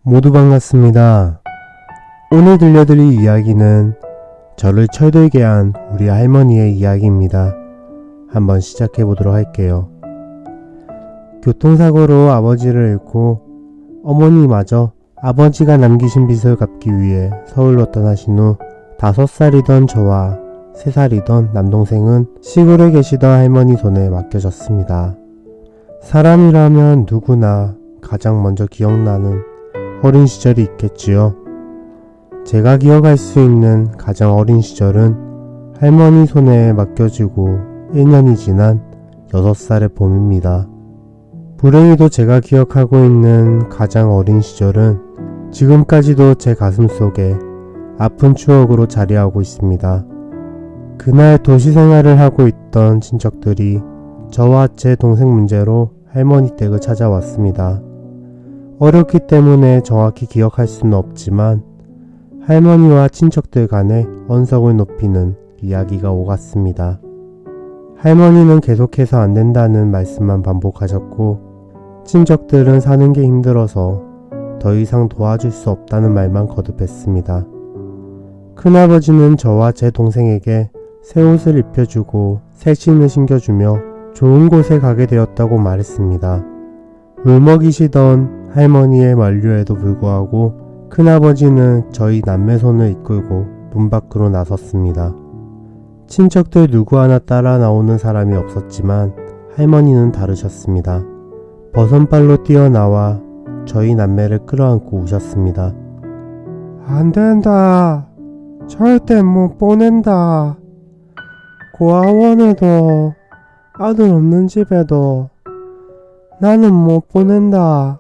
모두 반갑습니다. 오늘 들려드릴 이야기는 저를 철들게 한 우리 할머니의 이야기입니다. 한번 시작해 보도록 할게요. 교통사고로 아버지를 잃고 어머니마저 아버지가 남기신 빚을 갚기 위해 서울로 떠나신 후 5살이던 저와 3살이던 남동생은 시골에 계시던 할머니 손에 맡겨졌습니다. 사람이라면 누구나 가장 먼저 기억나는 어린 시절이 있겠지요. 제가 기억할 수 있는 가장 어린 시절은 할머니 손에 맡겨지고 1년이 지난 6살의 봄입니다. 불행히도 제가 기억하고 있는 가장 어린 시절은 지금까지도 제 가슴 속에 아픈 추억으로 자리하고 있습니다. 그날 도시 생활을 하고 있던 친척들이 저와 제 동생 문제로 할머니 댁을 찾아왔습니다. 어렵기 때문에 정확히 기억할 수는 없지만 할머니와 친척들 간의 언성을 높이는 이야기가 오갔습니다. 할머니는 계속해서 안 된다는 말씀만 반복하셨고 친척들은 사는 게 힘들어서 더 이상 도와줄 수 없다는 말만 거듭했습니다. 큰아버지는 저와 제 동생에게 새 옷을 입혀주고 새 침을 신겨주며 좋은 곳에 가게 되었다고 말했습니다. 울먹이시던 할머니의 만류에도 불구하고 큰아버지는 저희 남매 손을 이끌고 문 밖으로 나섰습니다. 친척들 누구 하나 따라 나오는 사람이 없었지만 할머니는 다르셨습니다. 버선발로 뛰어나와 저희 남매를 끌어안고 우셨습니다. 안 된다. 절대 못 보낸다. 고아원에도 아들 없는 집에도 나는 못 보낸다.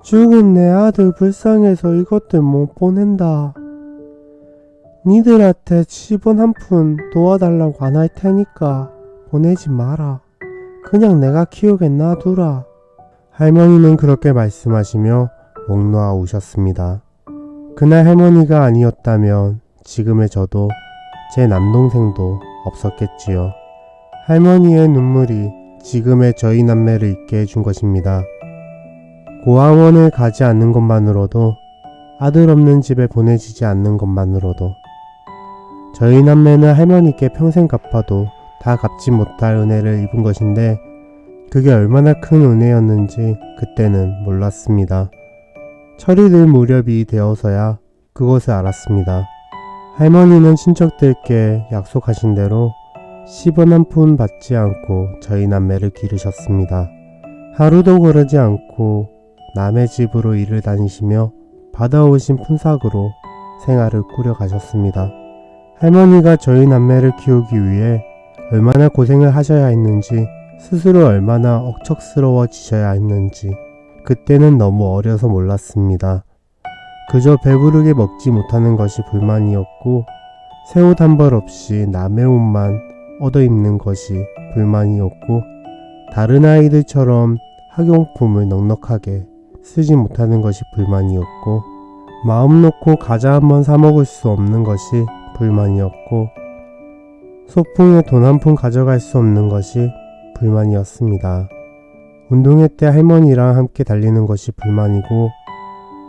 죽은 내 아들 불쌍해서 이것들 못 보낸다. 니들한테 10원 한 푼 도와달라고 안 할 테니까 보내지 마라. 그냥 내가 키우게 놔두라. 할머니는 그렇게 말씀하시며 목 놓아 우셨습니다. 그날 할머니가 아니었다면 지금의 저도 제 남동생도 없었겠지요. 할머니의 눈물이 지금의 저희 남매를 있게 해준 것입니다. 고아원을 가지 않는 것만으로도 아들 없는 집에 보내지지 않는 것만으로도 저희 남매는 할머니께 평생 갚아도 다 갚지 못할 은혜를 입은 것인데 그게 얼마나 큰 은혜였는지 그때는 몰랐습니다. 철이 들 무렵이 되어서야 그것을 알았습니다. 할머니는 친척들께 약속하신 대로 10원 한 푼 받지 않고 저희 남매를 기르셨습니다. 하루도 그러지 않고 남의 집으로 일을 다니시며 받아오신 푼삭으로 생활을 꾸려가셨습니다. 할머니가 저희 남매를 키우기 위해 얼마나 고생을 하셔야 했는지 스스로 얼마나 억척스러워지셔야 했는지 그때는 너무 어려서 몰랐습니다. 그저 배부르게 먹지 못하는 것이 불만이었고 새 옷 한 벌 없이 남의 옷만 얻어입는 것이 불만이었고 다른 아이들처럼 학용품을 넉넉하게 쓰지 못하는 것이 불만이었고 마음 놓고 과자 한번 사 먹을 수 없는 것이 불만이었고 소풍에 돈 한 푼 가져갈 수 없는 것이 불만이었습니다. 운동회 때 할머니랑 함께 달리는 것이 불만이고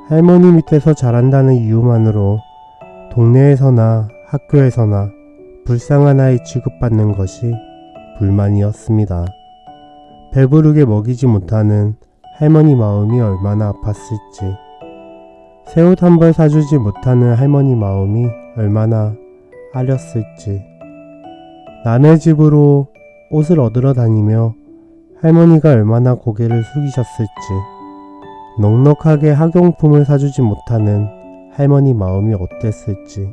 할머니 밑에서 자란다는 이유만으로 동네에서나 학교에서나 불쌍한 아이 취급받는 것이 불만이었습니다. 배부르게 먹이지 못하는 할머니 마음이 얼마나 아팠을지, 새 옷 한 벌 사주지 못하는 할머니 마음이 얼마나 아렸을지, 남의 집으로 옷을 얻으러 다니며 할머니가 얼마나 고개를 숙이셨을지, 넉넉하게 학용품을 사주지 못하는 할머니 마음이 어땠을지,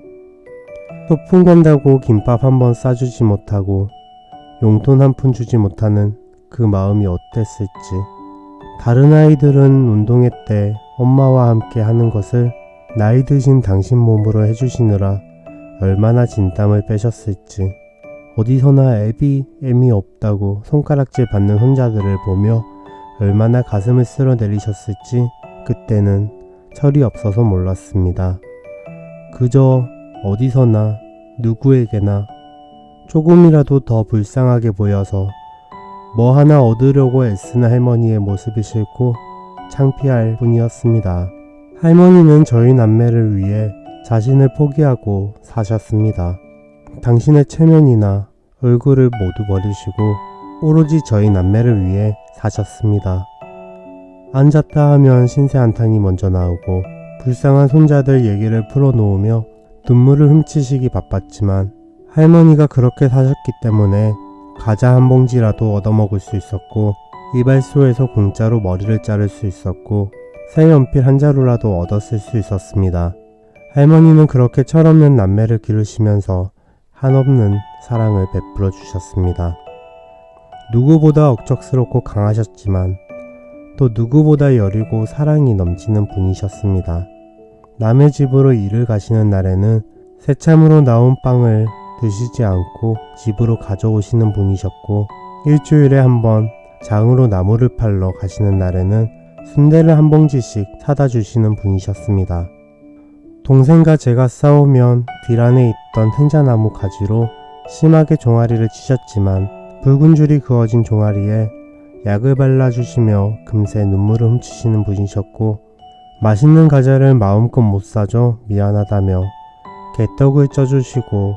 소풍 간다고 김밥 한 번 싸주지 못하고 용돈 한 푼 주지 못하는 그 마음이 어땠을지, 다른 아이들은 운동회 때 엄마와 함께 하는 것을 나이 드신 당신 몸으로 해주시느라 얼마나 진땀을 빼셨을지, 어디서나 애미 없다고 손가락질 받는 혼자들을 보며 얼마나 가슴을 쓸어내리셨을지 그때는 철이 없어서 몰랐습니다. 그저 어디서나 누구에게나 조금이라도 더 불쌍하게 보여서 뭐 하나 얻으려고 애쓰는 할머니의 모습이 싫고 창피할 뿐이었습니다. 할머니는 저희 남매를 위해 자신을 포기하고 사셨습니다. 당신의 체면이나 얼굴을 모두 버리시고 오로지 저희 남매를 위해 사셨습니다. 앉았다 하면 신세 한탄이 먼저 나오고 불쌍한 손자들 얘기를 풀어놓으며 눈물을 훔치시기 바빴지만 할머니가 그렇게 사셨기 때문에 과자 한 봉지라도 얻어먹을 수 있었고 이발소에서 공짜로 머리를 자를 수 있었고 새 연필 한 자루라도 얻었을 수 있었습니다. 할머니는 그렇게 철없는 남매를 기르시면서 한없는 사랑을 베풀어 주셨습니다. 누구보다 억척스럽고 강하셨지만 또 누구보다 여리고 사랑이 넘치는 분이셨습니다. 남의 집으로 일을 가시는 날에는 새참으로 나온 빵을 드시지 않고 집으로 가져오시는 분이셨고 일주일에 한 번 장으로 나무를 팔러 가시는 날에는 순대를 한 봉지씩 사다 주시는 분이셨습니다. 동생과 제가 싸우면 딜 안에 있던 생자나무 가지로 심하게 종아리를 치셨지만 붉은 줄이 그어진 종아리에 약을 발라주시며 금세 눈물을 훔치시는 분이셨고 맛있는 과자를 마음껏 못 사줘 미안하다며 개떡을 쪄주시고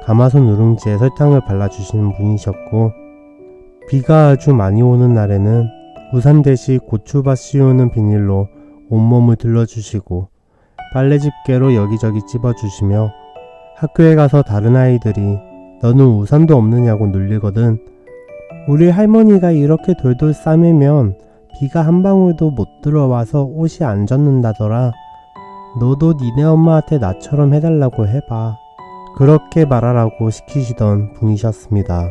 가마솥 누룽지에 설탕을 발라주시는 분이셨고 비가 아주 많이 오는 날에는 우산 대신 고추밭 씌우는 비닐로 온몸을 둘러주시고 빨래 집게로 여기저기 찝어주시며 학교에 가서 다른 아이들이 너는 우산도 없느냐고 놀리거든 우리 할머니가 이렇게 돌돌 싸매면 비가 한 방울도 못 들어와서 옷이 안 젖는다더라. 너도 니네 엄마한테 나처럼 해달라고 해봐. 그렇게 말하라고 시키시던 분이셨습니다.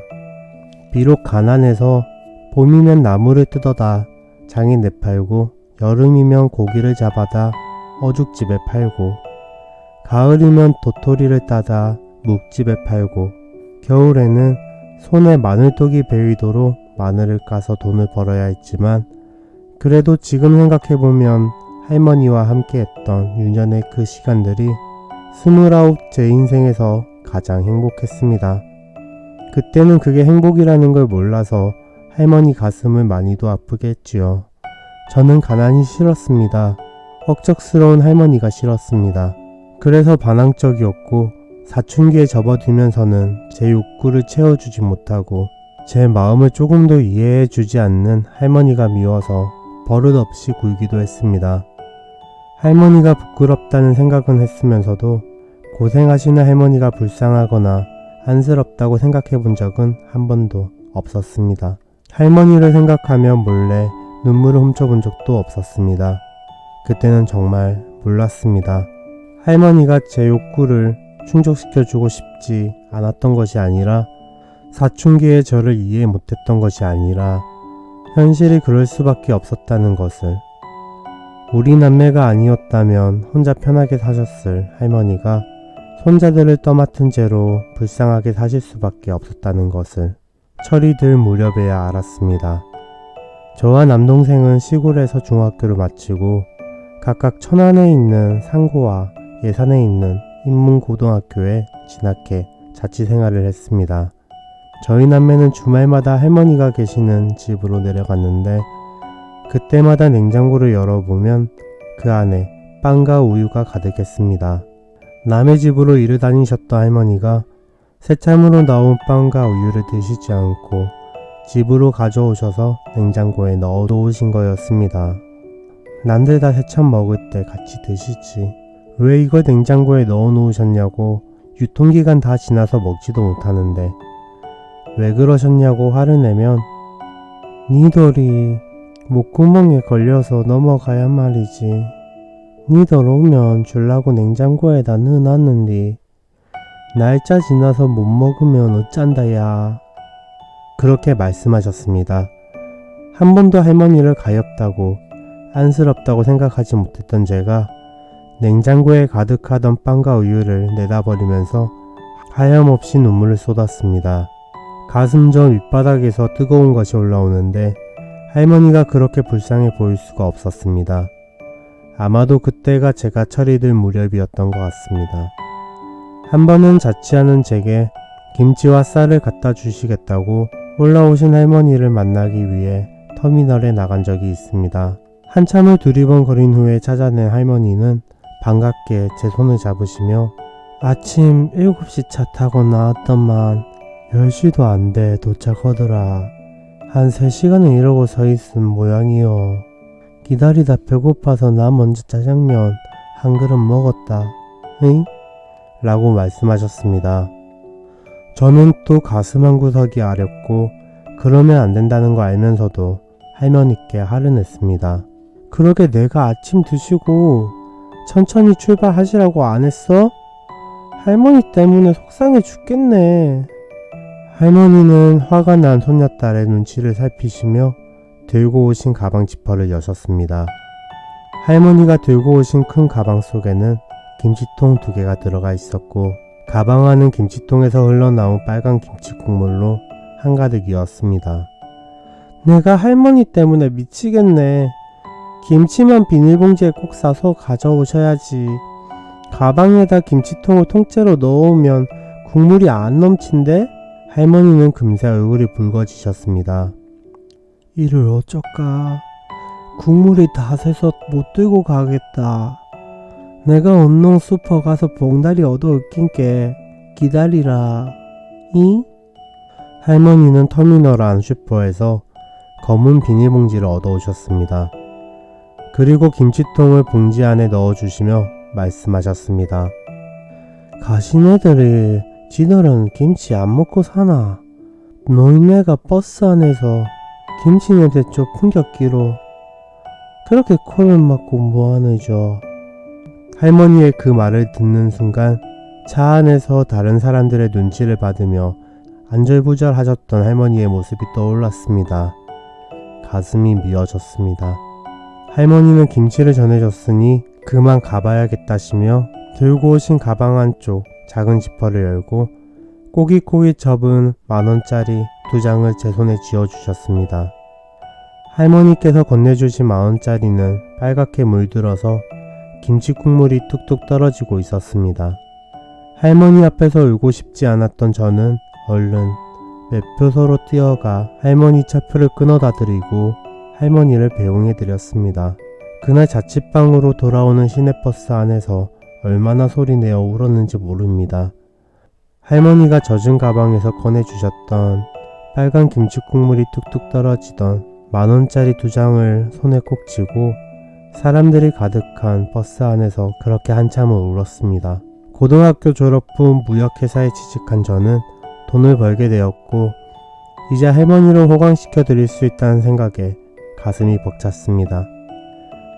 비록 가난해서 봄이면 나무를 뜯어다 장에 내팔고 여름이면 고기를 잡아다 어죽집에 팔고 가을이면 도토리를 따다 묵집에 팔고 겨울에는 손에 마늘독이 베이도록 마늘을 까서 돈을 벌어야 했지만 그래도 지금 생각해보면 할머니와 함께했던 유년의 그 시간들이 29 제 인생에서 가장 행복했습니다. 그때는 그게 행복이라는 걸 몰라서 할머니 가슴을 많이도 아프게 했지요. 저는 가난이 싫었습니다. 억척스러운 할머니가 싫었습니다. 그래서 반항적이었고 사춘기에 접어들면서는 제 욕구를 채워주지 못하고 제 마음을 조금도 이해해주지 않는 할머니가 미워서 버릇없이 굴기도 했습니다. 할머니가 부끄럽다는 생각은 했으면서도 고생하시는 할머니가 불쌍하거나 안쓰럽다고 생각해 본 적은 한 번도 없었습니다. 할머니를 생각하며 몰래 눈물을 훔쳐본 적도 없었습니다. 그때는 정말 몰랐습니다. 할머니가 제 욕구를 충족시켜주고 싶지 않았던 것이 아니라 사춘기에 저를 이해 못했던 것이 아니라 현실이 그럴 수밖에 없었다는 것을 우리 남매가 아니었다면 혼자 편하게 사셨을 할머니가 손자들을 떠맡은 채로 불쌍하게 사실 수밖에 없었다는 것을 철이 들 무렵에야 알았습니다. 저와 남동생은 시골에서 중학교를 마치고 각각 천안에 있는 상고와 예산에 있는 인문고등학교에 진학해 자취생활을 했습니다. 저희 남매는 주말마다 할머니가 계시는 집으로 내려갔는데 그때마다 냉장고를 열어보면 그 안에 빵과 우유가 가득했습니다. 남의 집으로 일을 다니셨던 할머니가 새참으로 나온 빵과 우유를 드시지 않고 집으로 가져오셔서 냉장고에 넣어 놓으신 거였습니다. 남들 다 새참 먹을 때 같이 드시지. 왜 이걸 냉장고에 넣어 놓으셨냐고 유통기간 다 지나서 먹지도 못하는데 왜 그러셨냐고 화를 내면 니들이 목구멍에 걸려서 넘어가야 말이지. 니들 오면 줄라고 냉장고에다 넣어놨는데 날짜 지나서 못 먹으면 어쩐다 야. 그렇게 말씀하셨습니다. 한 번도 할머니를 가엾다고 안쓰럽다고 생각하지 못했던 제가 냉장고에 가득하던 빵과 우유를 내다버리면서 하염없이 눈물을 쏟았습니다. 가슴 저 밑바닥에서 뜨거운 것이 올라오는데 할머니가 그렇게 불쌍해 보일 수가 없었습니다. 아마도 그때가 제가 철이 들 무렵이었던 것 같습니다. 한 번은 자취하는 제게 김치와 쌀을 갖다 주시겠다고 올라오신 할머니를 만나기 위해 터미널에 나간 적이 있습니다. 한참을 두리번거린 후에 찾아낸 할머니는 반갑게 제 손을 잡으시며 아침 7시 차 타고 나왔더만 10시도 안 돼 도착하더라. 한 3시간은 이러고 서 있은 모양이요. 기다리다 배고파서 나 먼저 짜장면 한 그릇 먹었다. 응? 라고 말씀하셨습니다. 저는 또 가슴 한 구석이 아렸고 그러면 안 된다는 거 알면서도 할머니께 화를 냈습니다. 그러게 내가 아침 드시고 천천히 출발하시라고 안 했어? 할머니 때문에 속상해 죽겠네. 할머니는 화가 난 손녀딸의 눈치를 살피시며 들고 오신 가방 지퍼를 여셨습니다. 할머니가 들고 오신 큰 가방 속에는 김치통 2개가 들어가 있었고 가방 안은 김치통에서 흘러나온 빨간 김치 국물로 한가득이었습니다. 내가 할머니 때문에 미치겠네. 김치만 비닐봉지에 꼭 싸서 가져오셔야지. 가방에다 김치통을 통째로 넣으면 국물이 안 넘친대? 할머니는 금세 얼굴이 붉어지셨습니다. 이를 어쩔까? 국물이 다 새서 못 들고 가겠다. 내가 얼른 슈퍼 가서 봉다리 얻어 올긴게 기다리라. 이? 할머니는 터미널 안 슈퍼에서 검은 비닐봉지를 얻어 오셨습니다. 그리고 김치통을 봉지 안에 넣어주시며 말씀하셨습니다. 가시네들이 지들은 김치 안 먹고 사나? 너희네가 버스 안에서 김치 냄새 좀 풍겼기로 그렇게 코를 막고 뭐하느죠? 할머니의 그 말을 듣는 순간 차 안에서 다른 사람들의 눈치를 받으며 안절부절하셨던 할머니의 모습이 떠올랐습니다. 가슴이 미어졌습니다. 할머니는 김치를 전해줬으니 그만 가봐야겠다시며 들고 오신 가방 안쪽 작은 지퍼를 열고 꼬깃꼬깃 접은 10,000원짜리 2장을 제 손에 쥐어주셨습니다. 할머니께서 건네주신 10,000원짜리는 빨갛게 물들어서 김치 국물이 뚝뚝 떨어지고 있었습니다. 할머니 앞에서 울고 싶지 않았던 저는 얼른 매표소로 뛰어가 할머니 차표를 끊어다 드리고 할머니를 배웅해드렸습니다. 그날 자취방으로 돌아오는 시내버스 안에서 얼마나 소리내어 울었는지 모릅니다. 할머니가 젖은 가방에서 꺼내주셨던 빨간 김치 국물이 뚝뚝 떨어지던 10,000원짜리 2장을 손에 꼭 쥐고 사람들이 가득한 버스 안에서 그렇게 한참을 울었습니다. 고등학교 졸업 후 무역회사에 취직한 저는 돈을 벌게 되었고 이제 할머니를 호강시켜 드릴 수 있다는 생각에 가슴이 벅찼습니다.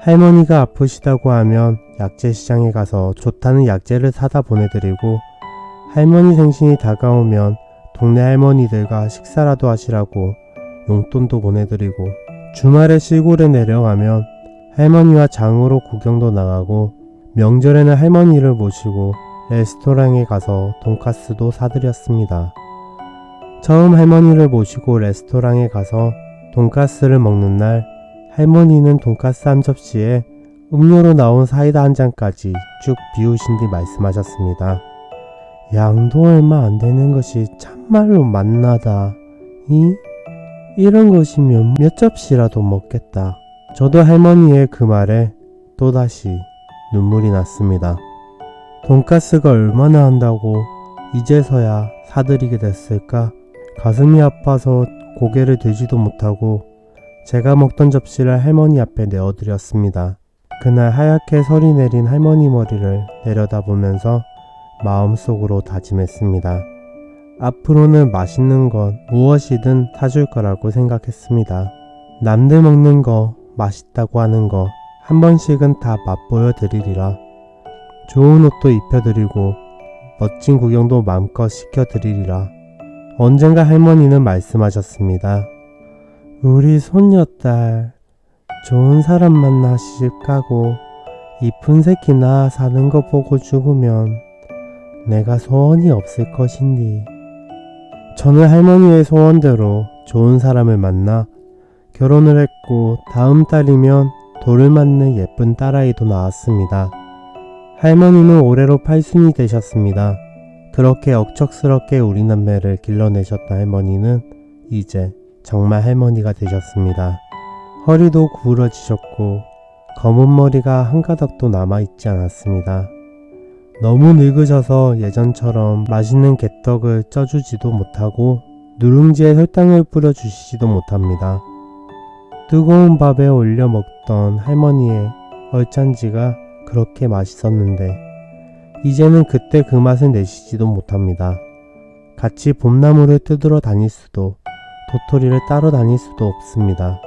할머니가 아프시다고 하면 약재 시장에 가서 좋다는 약재를 사다 보내드리고 할머니 생신이 다가오면 동네 할머니들과 식사라도 하시라고 용돈도 보내드리고 주말에 시골에 내려가면 할머니와 장으로 구경도 나가고 명절에는 할머니를 모시고 레스토랑에 가서 돈가스도 사드렸습니다. 처음 할머니를 모시고 레스토랑에 가서 돈가스를 먹는 날 할머니는 돈가스 한 접시에 음료로 나온 사이다 한 잔까지 쭉 비우신 뒤 말씀하셨습니다. 양도 얼마 안 되는 것이 참말로 맛나다. 이런 것이면 몇 접시라도 먹겠다. 저도 할머니의 그 말에 또다시 눈물이 났습니다. 돈가스가 얼마나 한다고 이제서야 사드리게 됐을까? 가슴이 아파서 고개를 들지도 못하고 제가 먹던 접시를 할머니 앞에 내어드렸습니다. 그날 하얗게 설이 내린 할머니 머리를 내려다보면서 마음속으로 다짐했습니다. 앞으로는 맛있는 것 무엇이든 사줄 거라고 생각했습니다. 남들 먹는 거 맛있다고 하는 거 한 번씩은 다 맛보여 드리리라. 좋은 옷도 입혀드리고 멋진 구경도 마음껏 시켜드리리라. 언젠가 할머니는 말씀하셨습니다. 우리 손녀딸 좋은 사람 만나 시집 가고 이쁜 새끼 낳아 사는 거 보고 죽으면 내가 소원이 없을 것인디. 저는 할머니의 소원대로 좋은 사람을 만나 결혼을 했고 다음 달이면 돌을 맞는 예쁜 딸아이도 낳았습니다. 할머니는 올해로 8순이 되셨습니다. 그렇게 억척스럽게 우리 남매를 길러내셨던 할머니는 이제 정말 할머니가 되셨습니다. 허리도 구부러지셨고 검은 머리가 한 가닥도 남아있지 않았습니다. 너무 늙으셔서 예전처럼 맛있는 개떡을 쪄주지도 못하고 누룽지에 설탕을 뿌려주시지도 못합니다. 뜨거운 밥에 올려 먹던 할머니의 얼짠지가 그렇게 맛있었는데 이제는 그때 그 맛을 내시지도 못합니다. 같이 봄나무를 뜯으러 다닐 수도 도토리를 따러 다닐 수도 없습니다.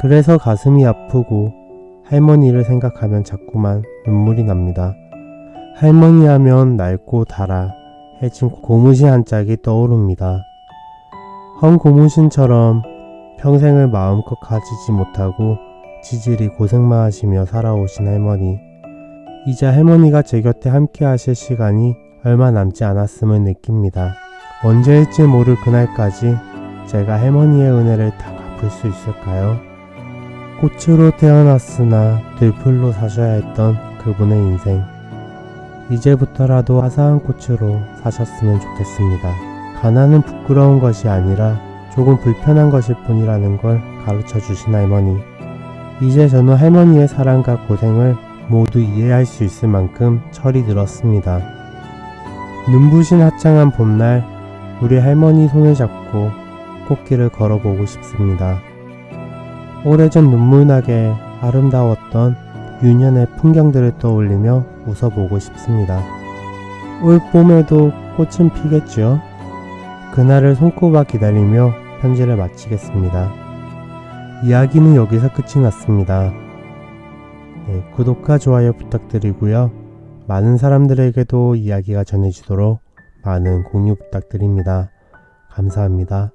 그래서 가슴이 아프고 할머니를 생각하면 자꾸만 눈물이 납니다. 할머니 하면 낡고 달아 해진 고무신 한 짝이 떠오릅니다. 헌 고무신처럼 평생을 마음껏 가지지 못하고 지질이 고생만 하시며 살아오신 할머니. 이제 할머니가 제 곁에 함께 하실 시간이 얼마 남지 않았음을 느낍니다. 언제일지 모를 그날까지 제가 할머니의 은혜를 다 갚을 수 있을까요? 꽃으로 태어났으나 들풀로 사셔야 했던 그분의 인생. 이제부터라도 화사한 꽃으로 사셨으면 좋겠습니다. 가난은 부끄러운 것이 아니라 조금 불편한 것일 뿐이라는 걸 가르쳐 주신 할머니. 이제 저는 할머니의 사랑과 고생을 모두 이해할 수 있을 만큼 철이 들었습니다. 눈부신 화창한 봄날 우리 할머니 손을 잡고 꽃길을 걸어보고 싶습니다. 오래전 눈물나게 아름다웠던 유년의 풍경들을 떠올리며 웃어보고 싶습니다. 올 봄에도 꽃은 피겠죠? 그날을 손꼽아 기다리며 편지를 마치겠습니다. 이야기는 여기서 끝이 났습니다. 구독과 좋아요 부탁드리고요. 많은 사람들에게도 이야기가 전해지도록 많은 공유 부탁드립니다. 감사합니다.